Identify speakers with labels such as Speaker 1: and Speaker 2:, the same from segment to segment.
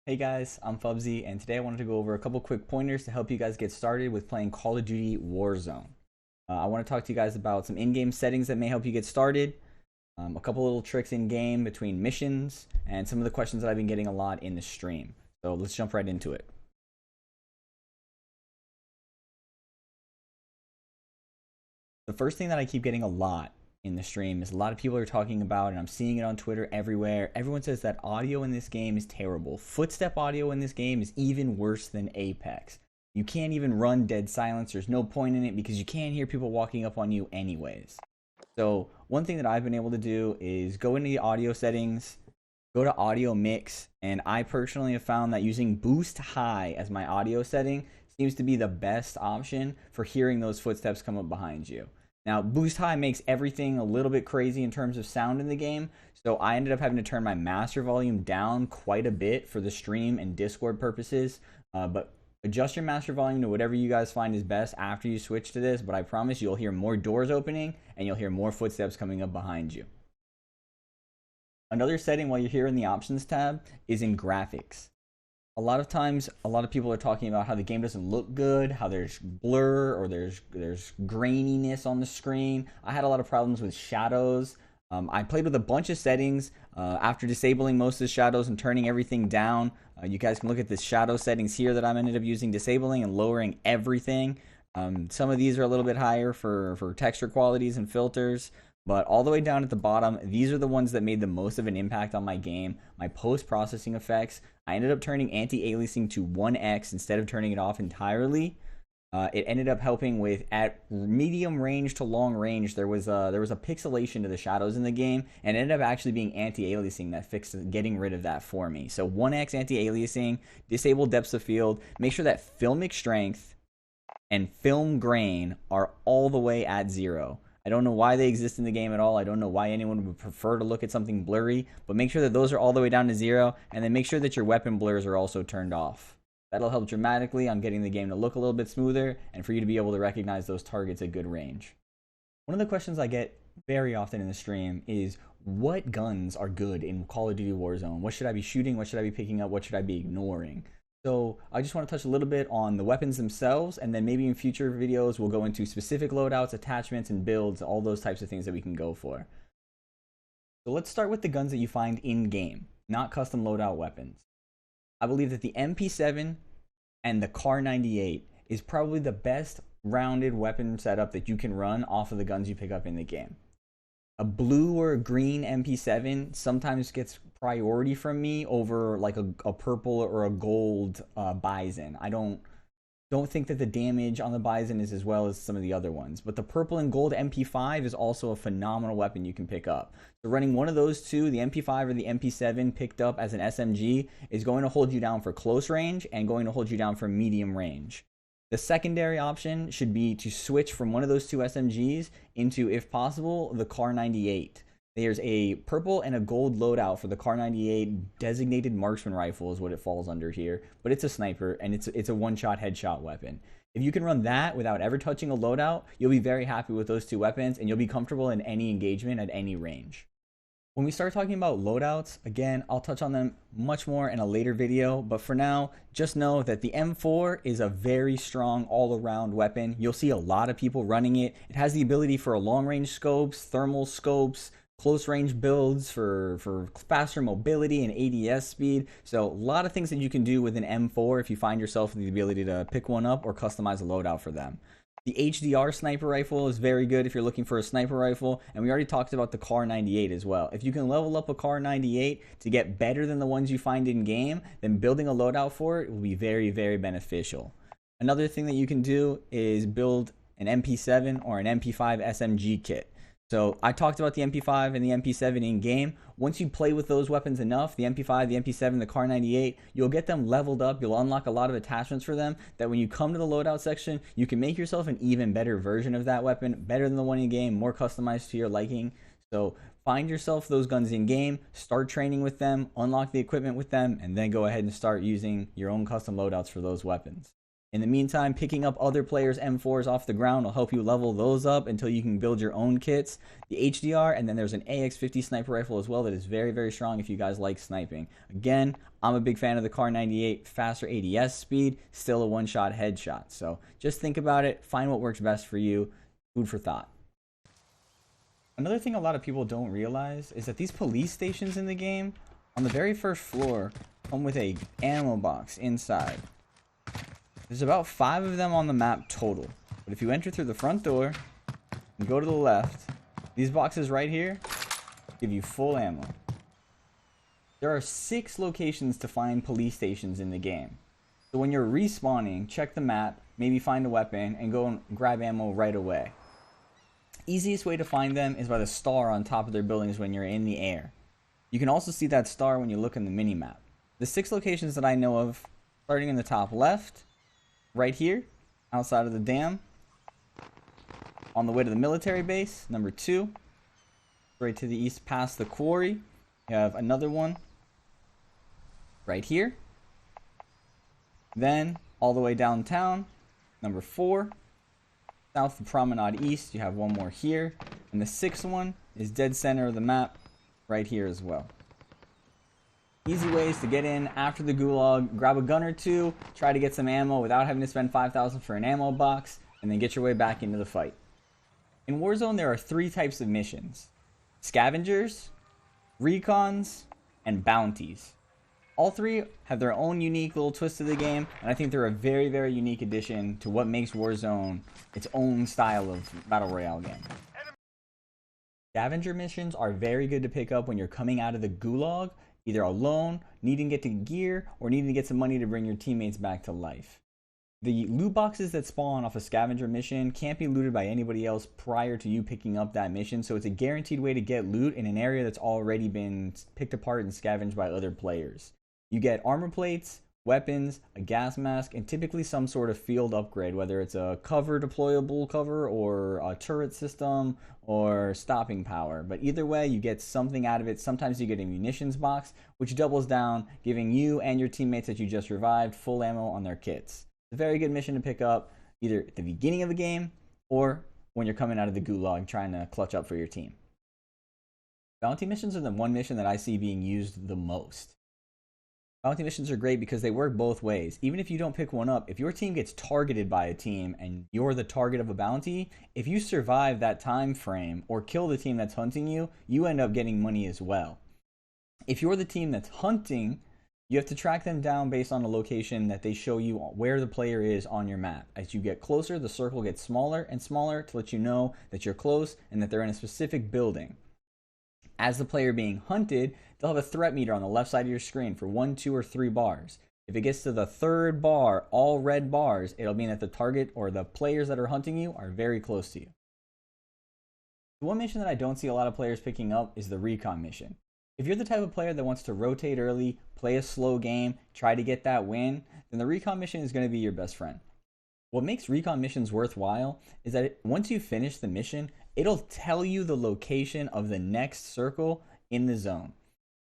Speaker 1: Hey guys, I'm Fubsy, and today I wanted to go over a couple quick pointers to help you guys get started with playing Call of Duty Warzone. I want to talk to you guys about some in-game settings that may help you get started, a couple little tricks in-game between missions, and some of the questions that I've been getting a lot in the stream. So let's jump right into it. The first thing that I keep getting a lot in the stream is a lot of people are talking about, and I'm seeing it on Twitter everywhere. Everyone says that audio in this game is terrible. Footstep audio in this game is even worse than Apex. You can't even run dead silence. There's no point in it because you can't hear people walking up on you anyways. So one thing that I've been able to do is go into the audio settings, go to audio mix, and I personally have found that using boost high as my audio setting seems to be the best option for hearing those footsteps come up behind you. Now, boost high makes everything a little bit crazy in terms of sound in the game, so I ended up having to turn my master volume down quite a bit for the stream and Discord purposes, but adjust your master volume to whatever you guys find is best after you switch to this, but I promise you'll hear more doors opening and you'll hear more footsteps coming up behind you. Another setting while you're here in the options tab is in graphics. A lot of times, a lot of people are talking about how the game doesn't look good, how there's blur or there's graininess on the screen. I had a lot of problems with shadows. I played with a bunch of settings after disabling most of the shadows and turning everything down. You guys can look at the shadow settings here that I ended up using, disabling and lowering everything. Some of these are a little bit higher for texture qualities and filters. But all the way down at the bottom, these are the ones that made the most of an impact on my game. My post-processing effects, I ended up turning anti-aliasing to 1x instead of turning it off entirely. It ended up helping with, at medium range to long range, there was a pixelation to the shadows in the game, and it ended up actually being anti-aliasing that fixed getting rid of that for me. So 1x anti-aliasing, disable depths of field, make sure that filmic strength and film grain are all the way at 0. I don't know why they exist in the game at all. I don't know why anyone would prefer to look at something blurry, but make sure that those are all the way down to 0, and then make sure that your weapon blurs are also turned off. That'll help dramatically on getting the game to look a little bit smoother and for you to be able to recognize those targets at good range. One of the questions I get very often in the stream is, what guns are good in Call of Duty Warzone? What should I be shooting? What should I be picking up? What should I be ignoring? So I just want to touch a little bit on the weapons themselves, and then maybe in future videos we'll go into specific loadouts, attachments, and builds, all those types of things that we can go for. So let's start with the guns that you find in-game, not custom loadout weapons. I believe that the MP7 and the Kar 98 is probably the best rounded weapon setup that you can run off of the guns you pick up in the game. A blue or a green MP7 sometimes gets priority from me over like a purple or a gold Bison. I don't think that the damage on the Bison is as well as some of the other ones, but the purple and gold MP5 is also a phenomenal weapon you can pick up. So running one of those two, the MP5 or the MP7 picked up as an SMG, is going to hold you down for close range and going to hold you down for medium range. The secondary option should be to switch from one of those two SMGs into, if possible, the Kar 98. There's a purple and a gold loadout for the Kar 98 designated marksman rifle is what it falls under here, but it's a sniper and it's a one-shot headshot weapon. If you can run that without ever touching a loadout, you'll be very happy with those two weapons and you'll be comfortable in any engagement at any range. When we start talking about loadouts, again, I'll touch on them much more in a later video, but for now, just know that the M4 is a very strong all-around weapon. You'll see a lot of people running it. It has the ability for long-range scopes, thermal scopes, close-range builds for faster mobility and ADS speed. So a lot of things that you can do with an M4 if you find yourself with the ability to pick one up or customize a loadout for them. The HDR sniper rifle is very good if you're looking for a sniper rifle, and we already talked about the Kar 98 as well. If you can level up a Kar 98 to get better than the ones you find in game, then building a loadout for it will be very, very beneficial. Another thing that you can do is build an MP7 or an MP5 SMG kit. So I talked about the MP5 and the MP7 in game. Once you play with those weapons enough, the MP5, the MP7, the Kar 98, you'll get them leveled up. You'll unlock a lot of attachments for them that when you come to the loadout section, you can make yourself an even better version of that weapon, better than the one in game, more customized to your liking. So find yourself those guns in game, start training with them, unlock the equipment with them, and then go ahead and start using your own custom loadouts for those weapons. In the meantime, picking up other players' M4s off the ground will help you level those up until you can build your own kits. The HDR, and then there's an AX-50 sniper rifle as well that is very, very strong if you guys like sniping. Again, I'm a big fan of the Kar 98, faster ADS speed, still a one-shot headshot. So just think about it, find what works best for you, food for thought. Another thing a lot of people don't realize is that these police stations in the game, on the very first floor, come with a ammo box inside. There's about 5 of them on the map total. But if you enter through the front door and go to the left, these boxes right here give you full ammo. There are 6 locations to find police stations in the game. So when you're respawning, check the map, maybe find a weapon, and go and grab ammo right away. Easiest way to find them is by the star on top of their buildings when you're in the air. You can also see that star when you look in the mini-map. The 6 locations that I know of, starting in the top left, right here, outside of the dam, on the way to the military base, number 2, right to the east past the quarry, you have another one right here, then all the way downtown, number 4, south of Promenade East, you have one more here, and the 6th one is dead center of the map, right here as well. Easy ways to get in after the gulag, grab a gun or 2, try to get some ammo without having to spend $5,000 for an ammo box, and then get your way back into the fight. In Warzone, there are 3 types of missions: scavengers, recons, and bounties. All 3 have their own unique little twist to the game, and I think they're a very, very unique addition to what makes Warzone its own style of Battle Royale game. Scavenger missions are very good to pick up when you're coming out of the gulag, either alone, needing to get to gear, or needing to get some money to bring your teammates back to life. The loot boxes that spawn off a scavenger mission can't be looted by anybody else prior to you picking up that mission, so it's a guaranteed way to get loot in an area that's already been picked apart and scavenged by other players. You get armor plates, weapons, a gas mask, and typically some sort of field upgrade, whether it's a cover, deployable cover, or a turret system, or stopping power. But either way, you get something out of it. Sometimes you get a munitions box, which doubles down, giving you and your teammates that you just revived full ammo on their kits. It's a very good mission to pick up, either at the beginning of the game, or when you're coming out of the gulag trying to clutch up for your team. Bounty missions are the one mission that I see being used the most. Bounty missions are great because they work both ways. Even if you don't pick one up, if your team gets targeted by a team and you're the target of a bounty, if you survive that time frame or kill the team that's hunting you, you end up getting money as well. If you're the team that's hunting, you have to track them down based on the location that they show you where the player is on your map. As you get closer, the circle gets smaller and smaller to let you know that you're close and that they're in a specific building. As the player being hunted, they'll have a threat meter on the left side of your screen for 1, 2, or 3 bars. If it gets to the 3rd bar, all red bars, it'll mean that the target or the players that are hunting you are very close to you. The one mission that I don't see a lot of players picking up is the Recon mission. If you're the type of player that wants to rotate early, play a slow game, try to get that win, then the Recon mission is going to be your best friend. What makes Recon missions worthwhile is that once you finish the mission, it'll tell you the location of the next circle in the zone.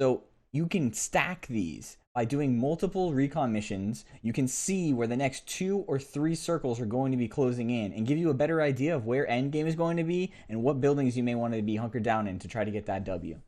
Speaker 1: So you can stack these. By doing multiple Recon missions, you can see where the next 2 or 3 circles are going to be closing in and give you a better idea of where endgame is going to be and what buildings you may want to be hunkered down in to try to get that W.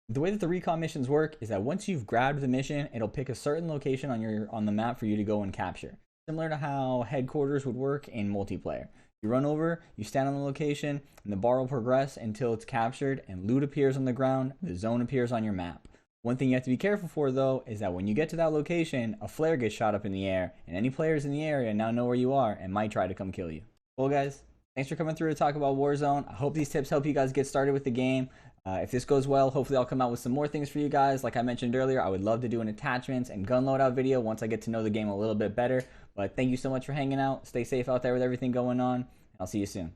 Speaker 1: The way that the Recon missions work is that once you've grabbed the mission, it'll pick a certain location on the map for you to go and capture. Similar to how headquarters would work in multiplayer. You run over, you stand on the location, and the bar will progress until it's captured and loot appears on the ground, the zone appears on your map. One thing you have to be careful for though is that when you get to that location, a flare gets shot up in the air, and any players in the area now know where you are and might try to come kill you. Well guys, thanks for coming through to talk about Warzone. I hope these tips help you guys get started with the game. If this goes well, hopefully I'll come out with some more things for you guys. Like I mentioned earlier, I would love to do an attachments and gun loadout video once I get to know the game a little bit better. But thank you so much for hanging out. Stay safe out there with everything going on. I'll see you soon.